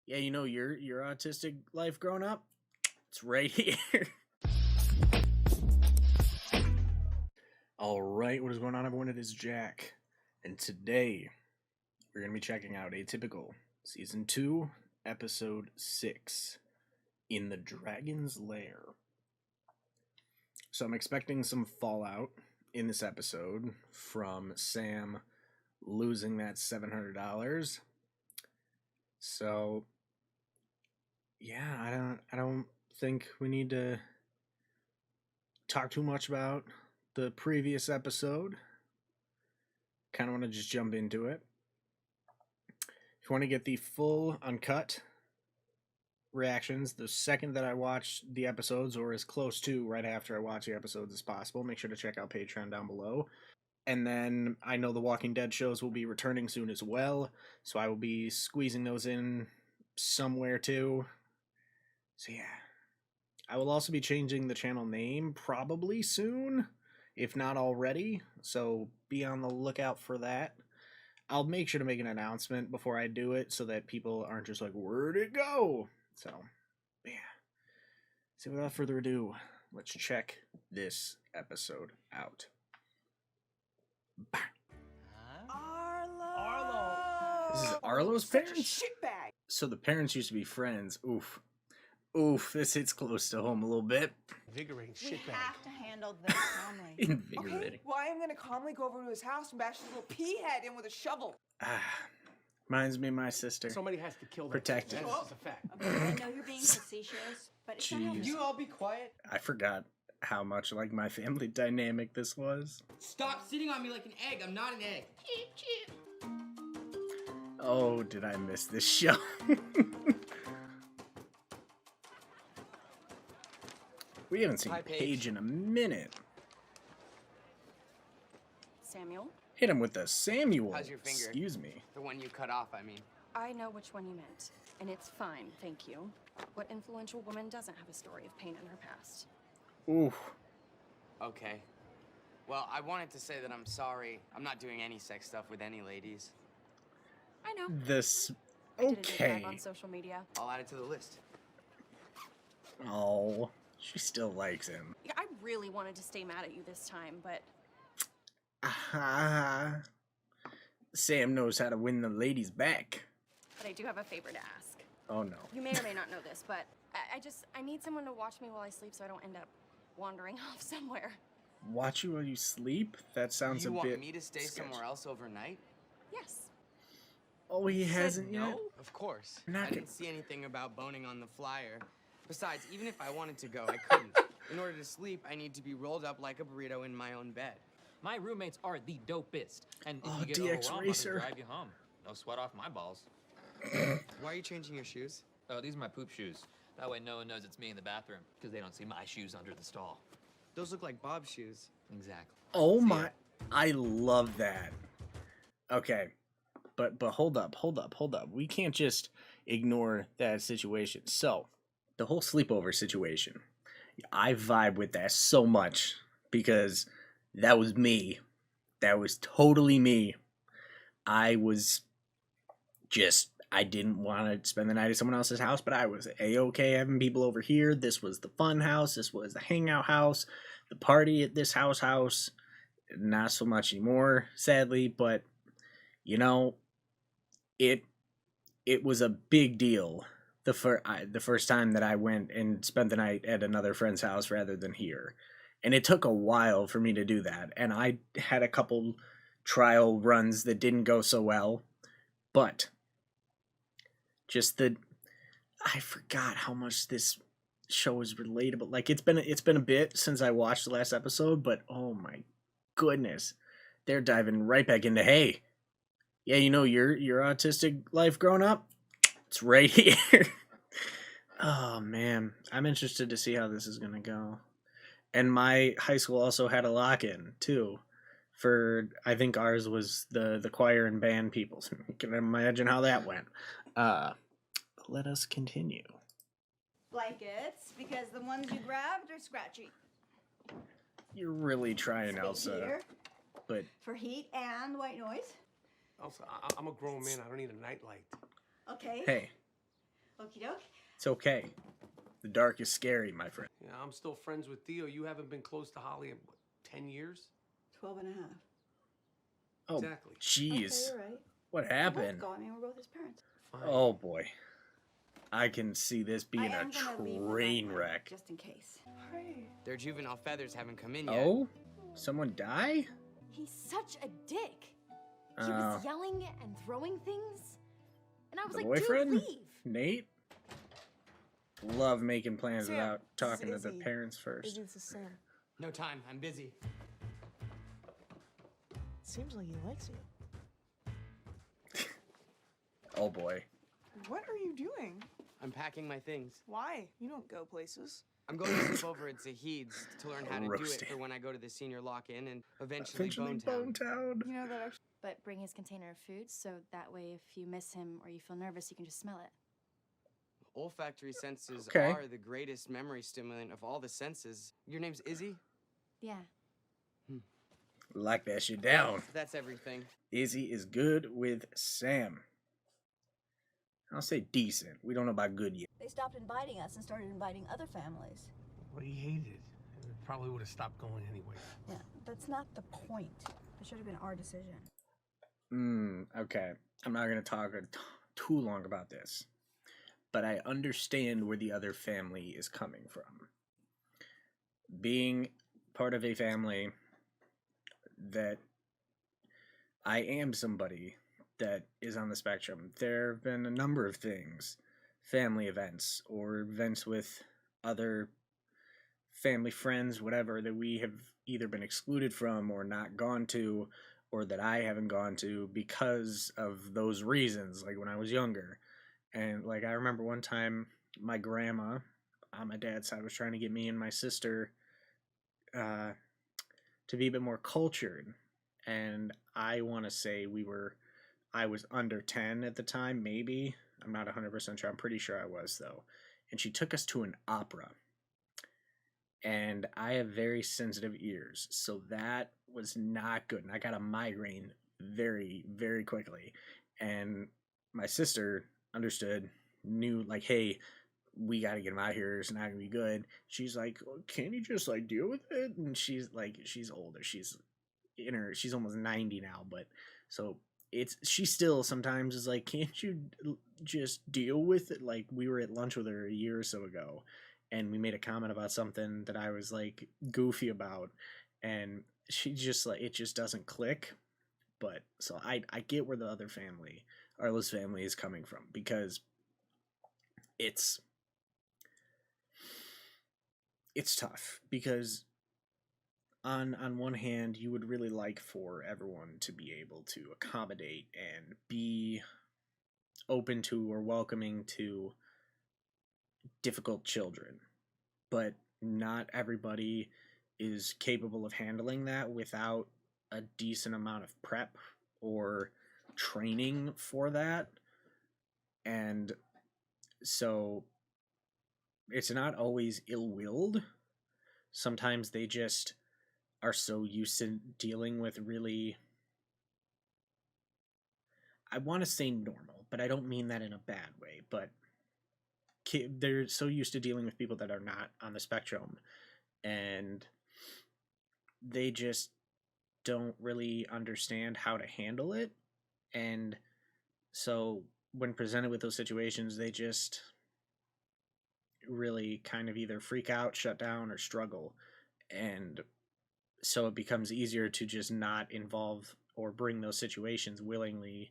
Yeah, you know your autistic life growing up? It's right here. All right, what is going on, everyone? It is Jack, and today we're going to be checking out Atypical Season 2, Episode 6, In the Dragon's Lair. So I'm expecting some fallout in this episode from Sam losing that $700. So yeah, I don't think we need to talk too much about the previous episode. Kind of want to just jump into it. If you want to get the full uncut reactions the second that I watch the episodes, or as close to right after I watch the episodes as possible, make sure to check out Patreon down below. And then I know the Walking Dead shows will be returning soon as well, so I will be squeezing those in somewhere too. So yeah, I will also be changing the channel name probably soon, if not already, so be on the lookout for that. I'll make sure to make an announcement before I do it so that people aren't just like, where'd it go? So, yeah. So without further ado, let's check this episode out. Bang. Arlo! This is Arlo's parents? Shitbag! So the parents used to be friends. Oof. Oof, this hits close to home a little bit. Invigorating We shitbag. have to handle this calmly. Invigorating. Okay, well, I am gonna calmly go over to his house and bash his little pea head in with a shovel. Reminds me of my sister. Somebody has to kill that. Protect thing. it. That's just a fact. Okay, I know you're being facetious, but it's not Jeez. helping. You all be quiet. I forgot how much like my family dynamic this was. Stop sitting on me like an egg. I'm not an egg. Oh, did I miss this show? We haven't seen Hi, Paige. Paige in a minute. Samuel? Hit him with the Samuel. How's your finger? Excuse me. The one you cut off, I mean. I know which one you meant, and it's fine, thank you. What influential woman doesn't have a story of pain in her past? Ooh. Okay. Well, I wanted to say that I'm sorry. I'm not doing any sex stuff with any ladies. I know. This. I did a dig Okay. dive on social media. I'll add it to the list. Oh, she still likes him. Yeah, I really wanted to stay mad at you this time, but Sam knows how to win the ladies back. I do have a favor to ask. Oh no. You may or may not know this, but I need someone to watch me while I sleep so I don't end up wandering off somewhere. Watch you while you sleep? That sounds You a want bit. me to stay sketchy. somewhere else overnight? Yes. Oh, he Said hasn't no? yet? Of course. You're not I didn't see anything about boning on the flyer. Besides, even if I wanted to go, I couldn't. In order to sleep, I need to be rolled up like a burrito in my own bed. My roommates are the dopest, and if Oh, you get DX overwhelmed, Racer. I'll drive you home. No sweat off my balls. Why are you changing your shoes? Oh, these are my poop shoes. That way no one knows it's me in the bathroom, because they don't see my shoes under the stall. Those look like Bob's shoes. Exactly. Oh See my. ya. I love that. Okay. But hold up. We can't just ignore that situation. So, the whole sleepover situation. I vibe with that so much because that was me. That was totally me. I didn't want to spend the night at someone else's house, but I was A-okay having people over here. This was the fun house. This was the hangout house. The party at this house. Not so much anymore, sadly, but, you know, it was a big deal the first time that I went and spent the night at another friend's house rather than here. And it took a while for me to do that. And I had a couple trial runs that didn't go so well. But just I forgot how much this show is relatable. Like, it's been a bit since I watched the last episode, but oh my goodness. They're diving right back into, hey, yeah, you know your autistic life growing up? It's right here. Oh man, I'm interested to see how this is gonna go. And my high school also had a lock-in too. For I think ours was the choir and band people. So you can imagine how that went. Let us continue. Blankets, because the ones you grabbed are scratchy. You're really trying, Space Elsa. heater But for heat and white noise. Also, I'm a grown man. I don't need a nightlight. Okay. hey, Okie doke. It's okay. The dark is scary, my friend. Yeah, I'm still friends with Theo. You haven't been close to Holly in, what, 10 years? 12 and a half. Oh, Exactly. jeez. Okay, you're right. What We're both happened? gone. I mean, we're both his parents. Fine. Oh, boy. I can see this being I a am gonna leave my train life, wreck. just in case. Their juvenile feathers haven't come in yet. Oh? Someone die? He's such a dick. He Oh. was yelling and throwing things. And I was The like, boyfriend? dude, leave. Nate? Love making plans Sam, without this is talking to the Izzie. parents first. Izzie, this is Sam. No time. I'm busy. Seems like he likes you. Oh, boy. What are you doing? I'm packing my things. Why? You don't go places. I'm going to sleep over at Zahid's to learn how to do Roasted. it for when I go to the senior lock-in and eventually Eventually, Bone Town. Bonetown. You know that actually. But bring his container of food, so that way if you miss him or you feel nervous, you can just smell it. Olfactory senses Okay. are the greatest memory stimulant of all the senses. Your name's Izzie? Yeah. Lock that shit down. That's everything. Izzie is good with Sam. I'll say decent. We don't know about good yet. They stopped inviting us and started inviting other families. Well, he hated it. It probably would have stopped going anyway. Yeah, that's not the point. It should have been our decision. Okay. I'm not going to talk too long about this. But I understand where the other family is coming from. Being part of a family that I am somebody that is on the spectrum. There have been a number of things, family events or events with other family friends, whatever, that we have either been excluded from or not gone to, or that I haven't gone to because of those reasons, like when I was younger. And like I remember one time my grandma on my dad's side was trying to get me and my sister to be a bit more cultured. And I want to say I was under 10 at the time, maybe. I'm not 100% sure. I'm pretty sure I was, though. And she took us to an opera. And I have very sensitive ears, so that was not good. And I got a migraine very, very quickly. And my sister understood, knew, like, hey, we got to get him out here. It's not going to be good. She's like, can't you just, like, deal with it? And she's, like, she's older. She's almost 90 now, but so she still sometimes is like, can't you just deal with it? Like, we were at lunch with her a year or so ago, and we made a comment about something that I was like goofy about, and she just like, it just doesn't click. But so I get where the other family, Arla's family, is coming from, because it's tough, because on one hand, you would really like for everyone to be able to accommodate and be open to or welcoming to difficult children, but not everybody is capable of handling that without a decent amount of prep or training for that. And so it's not always ill-willed. Sometimes they just are so used to dealing with really, I want to say normal, but I don't mean that in a bad way, but they're so used to dealing with people that are not on the spectrum, and they just don't really understand how to handle it. And so when presented with those situations, they just really kind of either freak out, shut down, or struggle. And so it becomes easier to just not involve or bring those situations willingly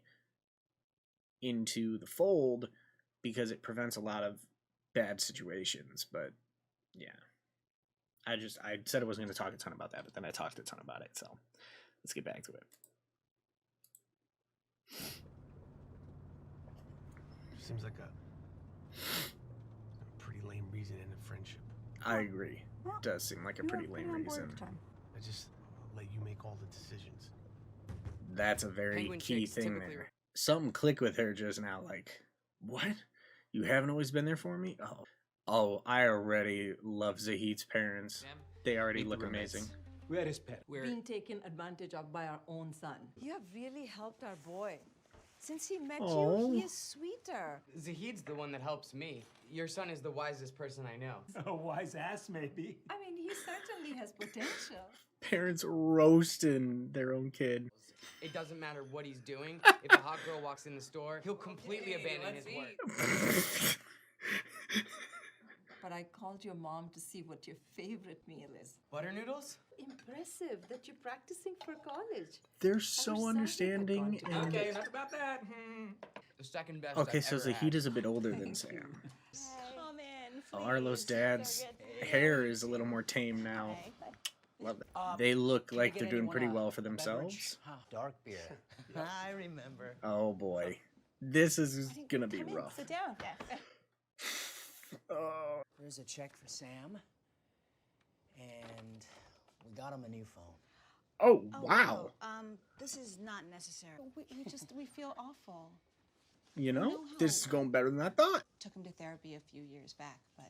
into the fold, because it prevents a lot of bad situations. But yeah, I said I wasn't going to talk a ton about that, but then I talked a ton about it. So let's get back to it. Seems like a pretty lame reason to end a friendship. I agree. Well, Does seem like a You pretty were lame on board reason. at the time. I just let you make all the decisions. That's a very Penguin key chicks thing typically there. Something clicked with her just now, like, what? You haven't always been there for me? Oh, I already love Zahid's parents. Sam, They already meet the look roommates. amazing. Where is Pet? We're Being taken advantage of by our own son. You have really helped our boy. Since he met Oh. you, he is sweeter. Zahid's the one that helps me. Your son is the wisest person I know. A wise ass, maybe. I mean, he certainly has potential. Parents roasting their own kid. It doesn't matter what he's doing. If a hot girl walks in the store, he'll completely abandon his work. But I called your mom to see what your favorite meal is. Butter noodles? Impressive that you're practicing for college. They're so understanding and Okay, enough about that. The second best. okay, I've so ever Zahid had. is a bit older than Sam. Come in, Oh, Arlo's please. dad's Go get hair is a little more tame now. Okay. Love it. They look Can like we they're get doing anyone pretty a well for beverage? themselves. Dark beer. I remember. Oh boy, this is gonna be Come in, rough. sit down. Oh. There's a check for Sam. And we got him a new phone. Oh Oh, wow! this is not necessary. We feel awful. You know, know this is how- going better than I thought. Took him to therapy a few years back, but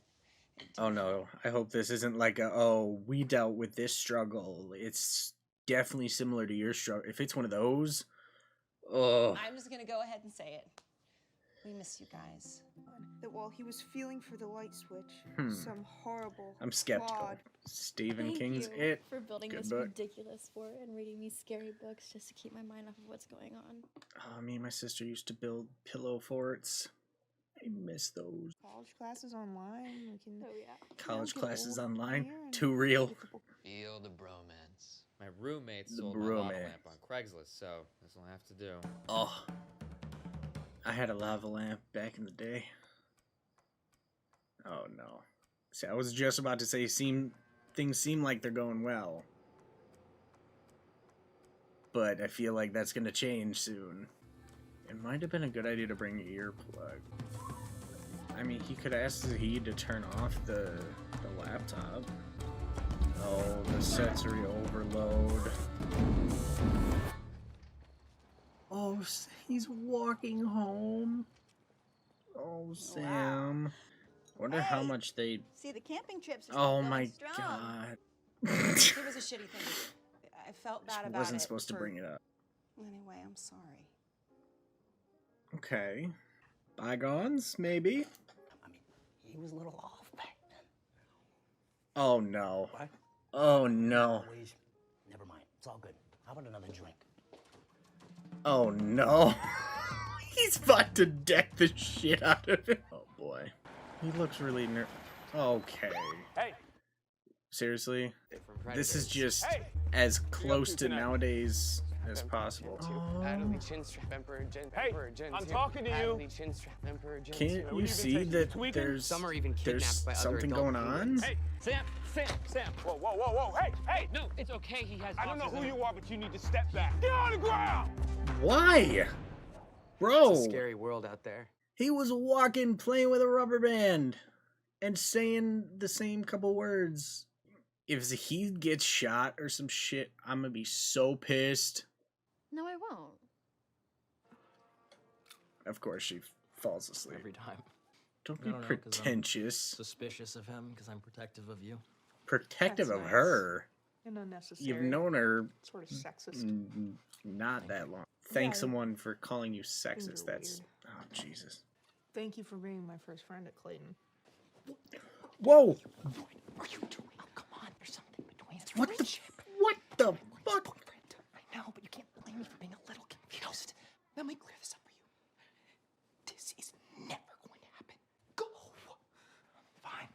it Oh didn't no, I hope this isn't like a, oh, we dealt with this struggle. It's definitely similar to your struggle. If it's one of those, oh, I'm just gonna go ahead and say it. We miss you guys. That while he was feeling for the light switch, Hmm. some horrible I'm skeptical. flawed Stephen Thank King's you It. for building Good this book. ridiculous fort and reading me scary books just to keep my mind off of what's going on. Oh, me and my sister used to build pillow forts. I miss those. college classes online. We can yeah. College get classes old online. here and Too real. get a couple- Feel the bromance. My roommate The sold my lava bromance. lamp on Craigslist, so this will have to do. Oh, I had a lava lamp back in the day. Oh no. See, I was just about to say, things seem like they're going well. But I feel like that's gonna change soon. It might have been a good idea to bring an earplug. I mean, he could ask Zahid to turn off the laptop. Oh, the sensory overload. Oh, he's walking home. Oh, Sam. Wonder how Hey. much they. See, the camping trips are still Oh going my strong. god. It was a shitty thing. I felt bad Just about wasn't it. supposed to for- bring it up. Anyway, I'm sorry. Okay. Bygones, maybe? I mean, he was a little off back then. Oh no. What? Oh no. Always. Never mind. It's all good. How about another drink? Oh no. He's about to deck the shit out of it. Oh boy. He looks really Okay. Hey, Seriously? Different This is predators. just as close to nowadays as possible. Adderley chin strap emperor gen Hey, emperor gen I'm two. talking to you. Adderley chin strap emperor gen Can't two. What you you been see taking? that Tweaking? there's Some are even there's kidnapped by other something adult going on? humans. Hey, Sam. Whoa, whoa, whoa, whoa. Hey. No, it's okay. He has. I don't know who you are, but you need to step back. Get on the ground. Why? Bro, It's a scary world out there. he was walking, playing with a rubber band, and saying the same couple words. If he gets shot or some shit, I'm gonna be so pissed. No, I won't. Of course, she falls asleep. Every time. Don't I be don't know, 'cause I'm pretentious. Suspicious of him because I'm protective of you. Protective That's of nice. her. and unnecessary. You've known her sort of sexist. not that long. Thank Yeah. someone for calling you Things sexist. are That's weird. oh Jesus. Thank you for being my first friend at Clayton. Whoa! Are you doing? Oh, come on. There's something between us. What the Friendship. what the fuck? Boyfriend. I know, but you can't blame me for being a little confused. Let me clear this up for you. This is never going to happen. Go. Fine.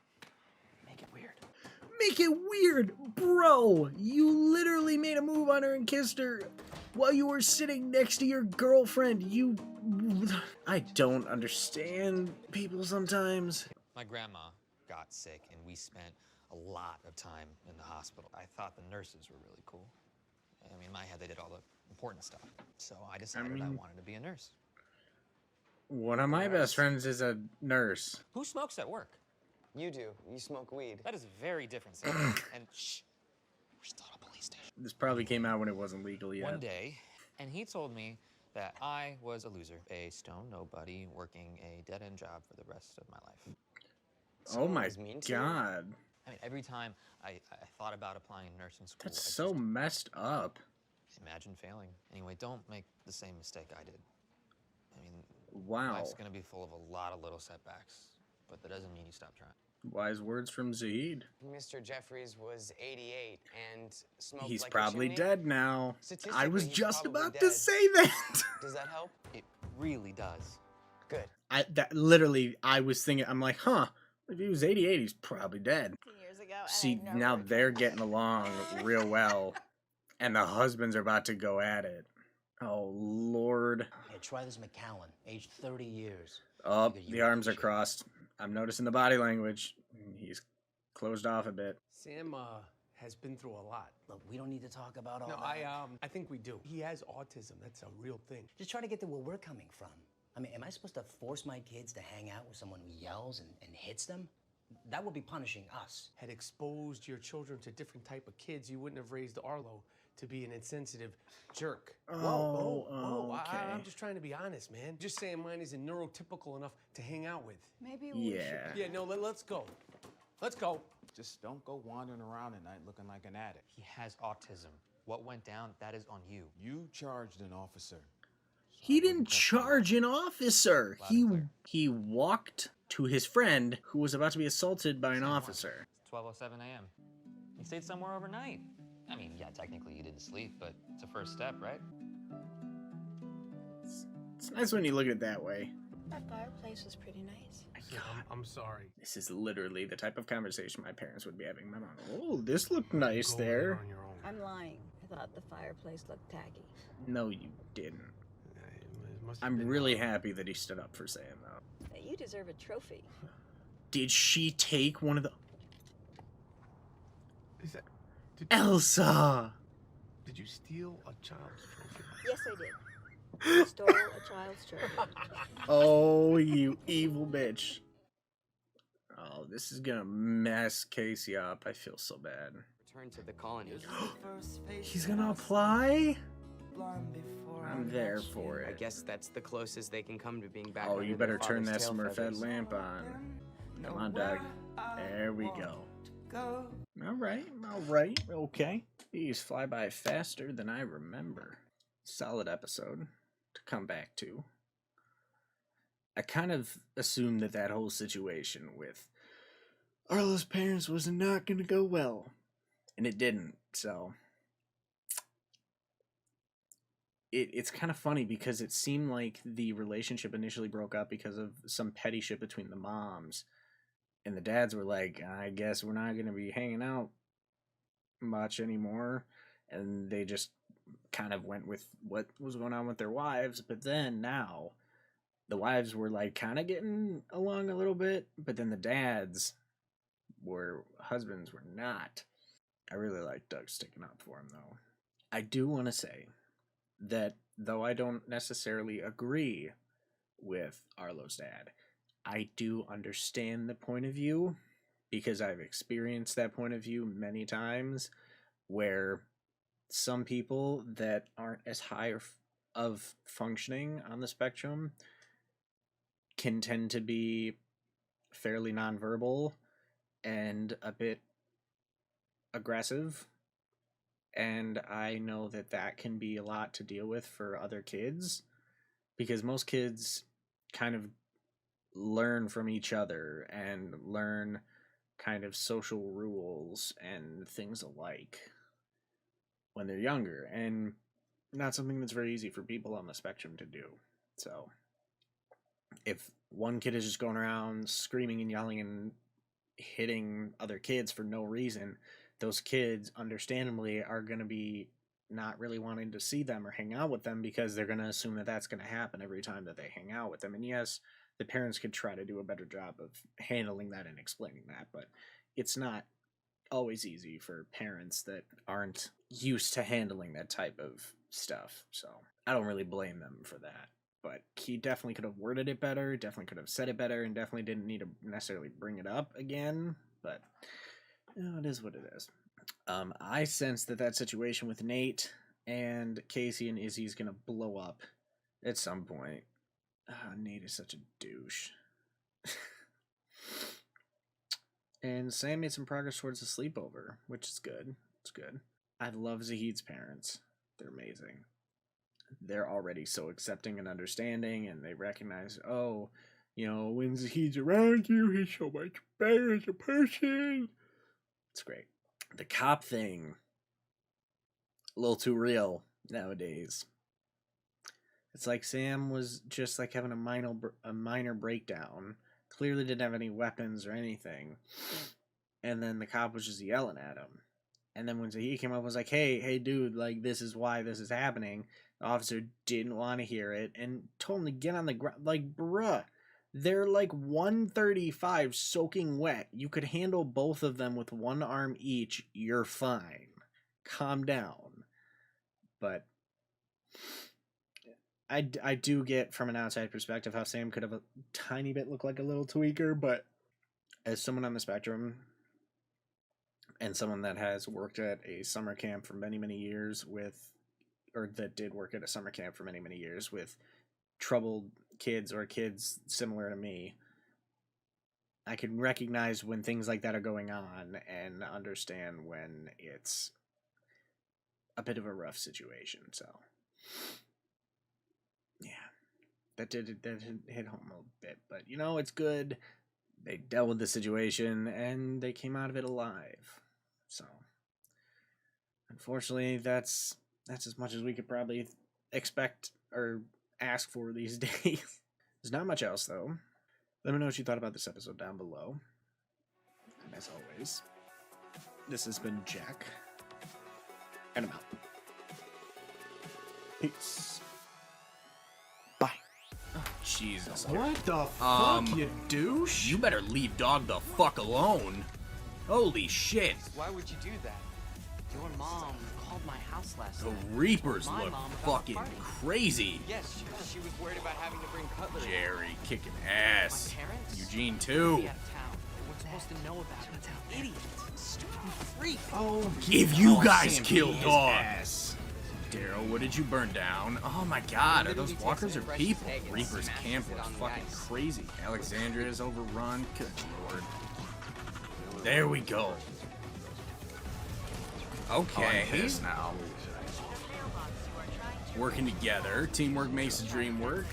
Make it weird. Make it weird, bro. You literally made a move on her and kissed her while you were sitting next to your girlfriend. I don't understand people sometimes. My grandma got sick, and we spent a lot of time in the hospital. I thought the nurses were really cool. I mean, in my head, they did all the important stuff. So I decided I mean- wanted to be a nurse. One of my best friends is a nurse. Who smokes at work? You do. You smoke weed. That is very different. Sam. And shh, we're still at a police station. This probably came out when it wasn't legal yet. One day, and he told me that I was a loser, a stone nobody, working a dead-end job for the rest of my life. Oh Someone my was mean to you? god. I mean, every time I thought about applying to nursing school, That's I so just messed up. imagine failing. Anyway, don't make the same mistake I did. Wow. Life's gonna be full of a lot of little setbacks, but that doesn't mean you stop trying. Wise words from Zahid. Mr. Jeffries was 88 and smoked He's like a probably chimney. dead now. I Statistically, was he's just probably about dead. to say that. Does that help? It really does. Good. I was thinking, I'm like, huh, if he was 88, he's probably dead. 15 years ago. and See, I never now returned they're that. getting along real well, and the husbands are about to go at it. Oh, Lord. Yeah, try this McCallan, aged 30 years. Oh, Figured you the would arms are appreciate it. crossed. I'm noticing the body language. He's closed off a bit. Sam has been through a lot. Look, we don't need to talk about all No, that. I think we do. He has autism. That's a real thing. Just try to get to where we're coming from. I mean, am I supposed to force my kids to hang out with someone who yells and hits them? That would be punishing us. Had exposed your children to different type of kids, you wouldn't have raised Arlo to be an insensitive jerk. Oh, Whoa. okay. I'm just trying to be honest, man. Just saying mine isn't neurotypical enough to hang out with. Maybe we should. Yeah. Yeah, no, let's go. Let's go. Just don't go wandering around at night looking like an addict. He has autism. What went down, that is on you. You charged an officer. He didn't charge an officer. He walked to his friend who was about to be assaulted by an officer. It's 12:07 a.m. He stayed somewhere overnight. I mean, yeah, technically you didn't sleep, but it's a first step, right? It's nice when you look at it that way. That fireplace was pretty nice. I'm sorry. This is literally the type of conversation my parents would be having. My mom, oh, this looked nice there. I'm lying. I thought the fireplace looked tacky. No, you didn't. I'm really happy that he stood up for Sam, though. Hey, you deserve a trophy. Did she take one of the... Is that... Elsa! Did you steal a child's trophy? Yes, I did. I stole a child's trophy. Oh, you evil bitch. Oh, this is gonna mess Casey up. I feel so bad. Return to the colony. He's gonna apply? I'm there for I it. guess that's the closest they can come to being back. Oh, under you their better turn that father's tail Smurfette feathers. lamp on. Come on, Doug. There we go. Alright, okay. These fly by faster than I remember. Solid episode to come back to. I kind of assumed that whole situation with Arlo's parents was not going to go well. And it didn't, so... It's kind of funny because it seemed like the relationship initially broke up because of some petty shit between the moms. And the dads were like, I guess we're not going to be hanging out much anymore. And they just kind of went with what was going on with their wives. But then now, the wives were like kind of getting along a little bit. But then the husbands were not. I really like Doug sticking up for him, though. I do want to say that though I don't necessarily agree with Arlo's dad, I do understand the point of view because I've experienced that point of view many times where some people that aren't as high of functioning on the spectrum can tend to be fairly nonverbal and a bit aggressive. And I know that can be a lot to deal with for other kids because most kids kind of learn from each other and learn kind of social rules and things alike when they're younger, and not something that's very easy for people on the spectrum to do. So if one kid is just going around screaming and yelling and hitting other kids for no reason, those kids understandably are going to be not really wanting to see them or hang out with them because they're going to assume that that's going to happen every time that they hang out with them. And yes, the parents could try to do a better job of handling that and explaining that, but it's not always easy for parents that aren't used to handling that type of stuff. So I don't really blame them for that. But he definitely could have worded it better, definitely could have said it better, and definitely didn't need to necessarily bring it up again. But it is what it is. I sense that situation with Nate and Casey and Izzy is going to blow up at some point. Nate is such a douche. And Sam made some progress towards a sleepover, which is good. It's good. I love Zahid's parents. They're amazing. they're already so accepting and understanding, and they recognize, oh, you know, when he's around you, he's so much better as a person. It's great. The cop thing, a little too real nowadays. It's like Sam was just like having a minor breakdown. Clearly didn't have any weapons or anything. And then the cop was just yelling at him. And then when he came up and was like, hey, dude, like, this is why this is happening. The officer didn't want to hear it and told him to get on the ground. Like, bruh, they're like 135 soaking wet. You could handle both of them with one arm each. You're fine. Calm down. But I do get from an outside perspective how Sam could have a tiny bit looked like a little tweaker, but as someone on the spectrum and someone that has worked at a summer camp for many, many years that did work at a summer camp for many, many years with troubled kids or kids similar to me, I can recognize when things like that are going on and understand when it's a bit of a rough situation. So, yeah, that did hit home a bit, but you know, it's good. They dealt with the situation and they came out of it alive. So, unfortunately, that's as much as we could probably expect or ask for these days. There's not much else, though. Let me know what you thought about this episode down below. And as always, this has been Jack, and I'm out. Peace. Bye. Oh, Jesus. What the fuck, you douche? You better leave dog the fuck alone. Holy shit. Why would you do that? Your mom called my house last The night. Reapers My look mom about fucking the party. crazy. Yes, she was worried about having to bring cutlery. Jerry kicking ass. My parents? Eugene They'd too. be out of town. They weren't supposed to know about it. Idiot. Stupid freak. Oh, Give you oh, guys Sam killed his dog. ass. Daryl, what did you burn down? Oh my god, are those Literally walkers takes or a fresh people? egg and Reaper's smashes camp it was on the fucking ice. crazy. Alexandria is overrun. Good lord. There we go. Okay. I like this now. Working together. Teamwork makes the dream work.